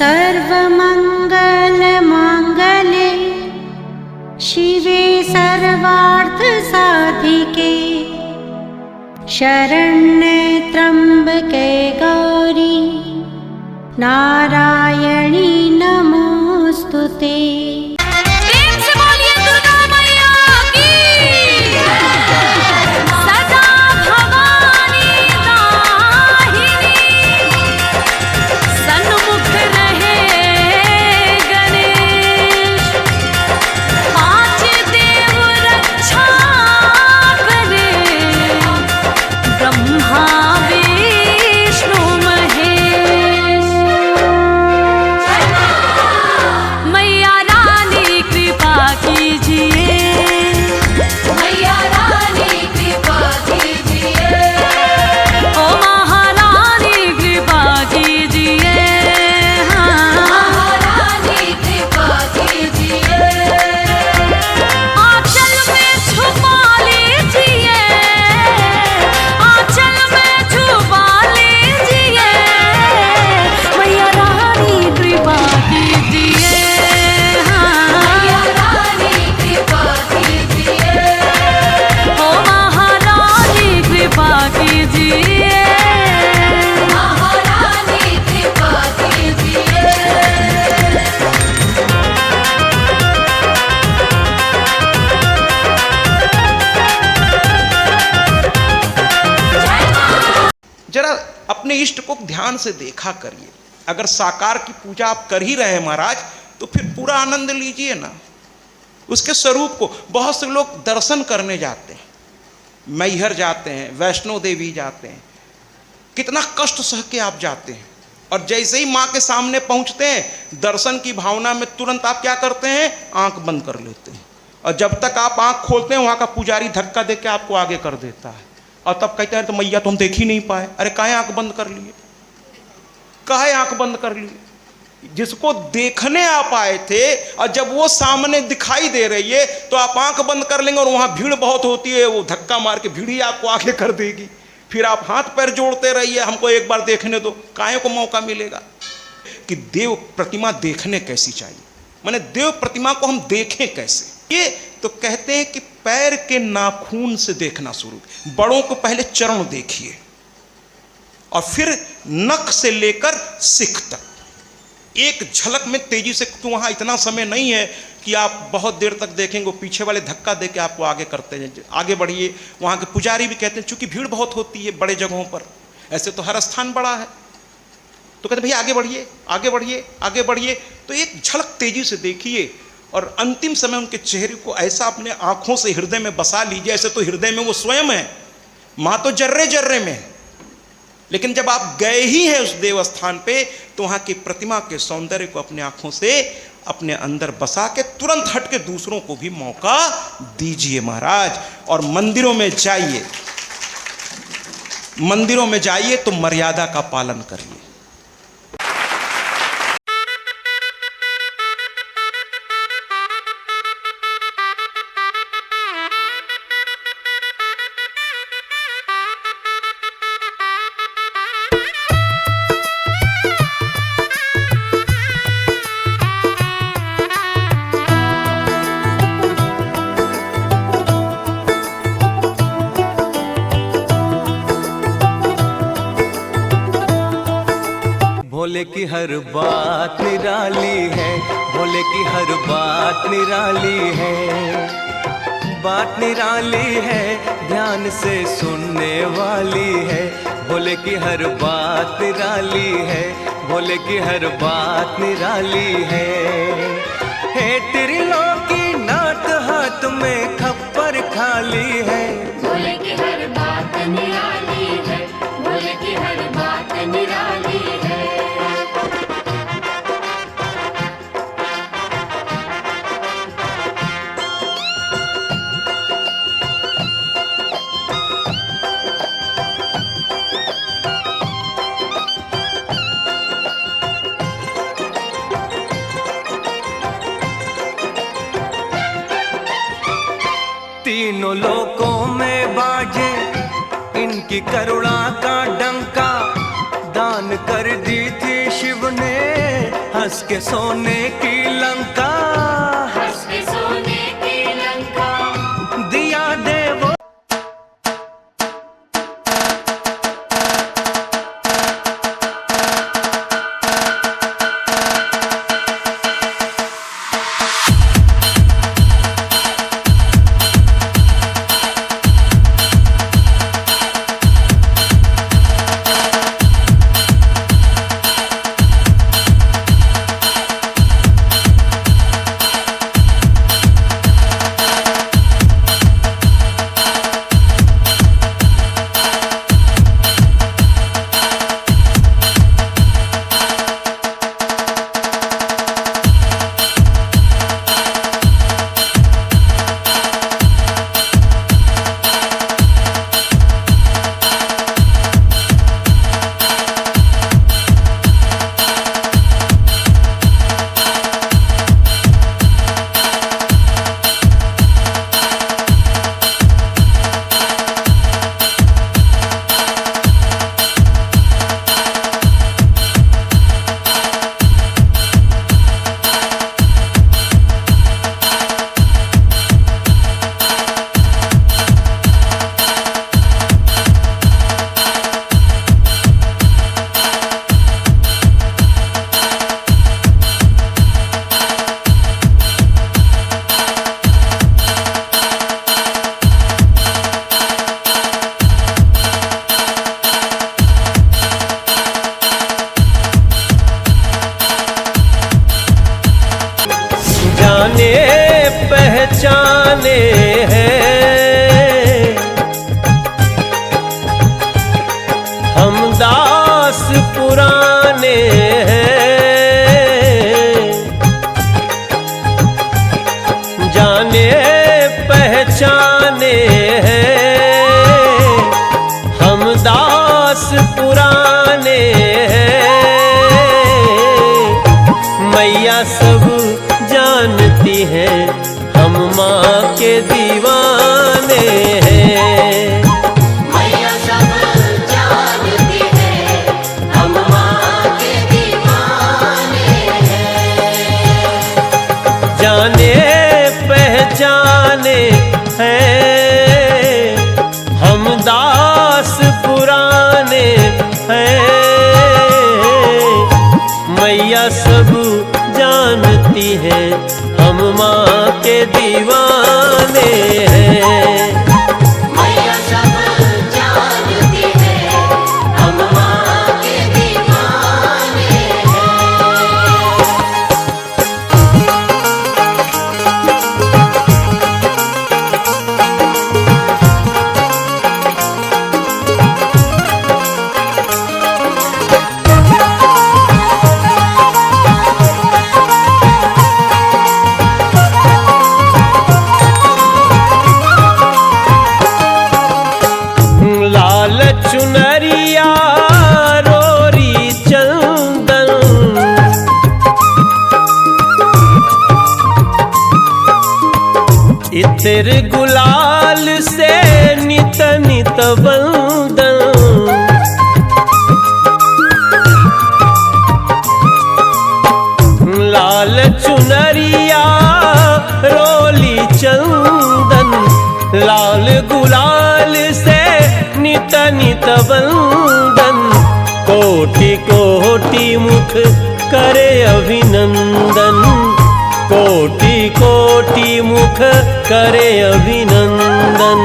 सर्वमङ्गलमाङ्गल्ये शिवे सर्वार्थसाधिके शरण्ये त्र्यम्बके गौरी नारायणी नमोस्तुते। जरा अपने इष्ट को ध्यान से देखा करिए। अगर साकार की पूजा आप कर ही रहे हैं महाराज, तो फिर पूरा आनंद लीजिए ना उसके स्वरूप को। बहुत से लोग दर्शन करने जाते हैं, मैहर जाते हैं, वैष्णो देवी जाते हैं, कितना कष्ट सह के आप जाते हैं, और जैसे ही माँ के सामने पहुँचते हैं, दर्शन की भावना में तुरंत आप क्या करते हैं, आंख बंद कर लेते हैं। और जब तक आप आंख खोलते हैं, वहाँ का पुजारी धक्का दे के आपको आगे कर देता है, और तब कहते हैं तो मैया तो हम देख ही नहीं पाए। अरे काहे आंख बंद कर लिए, काहे आंख बंद कर लिए? जिसको देखने आप आए थे, और जब वो सामने दिखाई दे रही है तो आप आंख बंद कर लेंगे, और वहां भीड़ बहुत होती है, वो धक्का मार के भीड़ ही आपको आगे कर देगी। फिर आप हाथ पैर जोड़ते रहिए, हमको एक बार देखने दो। काहे को मौका मिलेगा कि देव प्रतिमा देखने कैसी चाहिए, माने देव प्रतिमा को हम देखें कैसे। ये तो कहते हैं कि पैर के नाखून से देखना शुरू। बड़ों को पहले चरण देखिए, और फिर नख से लेकर सिख तक एक झलक में तेजी से, तो वहाँ इतना समय नहीं है कि आप बहुत देर तक देखेंगे। पीछे वाले धक्का देके आपको आगे करते हैं, आगे बढ़िए। वहाँ के पुजारी भी कहते हैं, चूंकि भीड़ बहुत होती है बड़े जगहों पर, ऐसे तो हर स्थान बड़ा है, तो कहते भैया आगे बढ़िए, आगे बढ़िए, आगे बढ़िए। तो एक झलक तेजी से देखिए, और अंतिम समय उनके चेहरे को ऐसा अपने आंखों से हृदय में बसा लीजिए, ऐसे तो हृदय में वो स्वयं है, माँ तो जर्रे जर्रे में है। लेकिन जब आप गए ही हैं उस देवस्थान पे, तो वहाँ की प्रतिमा के सौंदर्य को अपने आंखों से अपने अंदर बसा के तुरंत हट के दूसरों को भी मौका दीजिए महाराज। और मंदिरों में जाइए, मंदिरों में जाइए तो मर्यादा का पालन करिए। भोले की हर बात निराली है, भोले की हर बात निराली है, बात निराली है, ध्यान से सुनने वाली है। भोले की हर बात निराली है, भोले की हर बात निराली है। हे त्रिलोकी नाथ हाथ में खप्पर खाली है, भोले की हर बात निराली है, भोले की हर बात निराली है। तीनों लोकों में बाजे इनकी करुणा का डंका, दान कर दी थी शिव ने हंस के सोने की लंका, हंस के सोने की लंका, दिया दे वो। पहचाने हैं हम दास पुराने हैं, जाने पहचाने हैं हम दास पुराने हैं। मैया सब जानती हैं हम माँ के दीवाने हैं। मैया सब जानती है हम माँ के दीवाने हैं। जाने पहचाने हैं हम दास पुराने हैं। मैया सब जानती है हम माँ के दीवाने हैं। मैया सब जानती है हम माँ के दीवाने हैं। लाल चुनरिया रोरी चंदन, इतर गुलाल से नित नित बंदन। लाल चुनरिया रोली चंदन, लाल गुलाल से नित नित बंदन। कोटि कोटि मुख करे अभिनंदन, कोटि कोटि मुख करे अभिनंदन।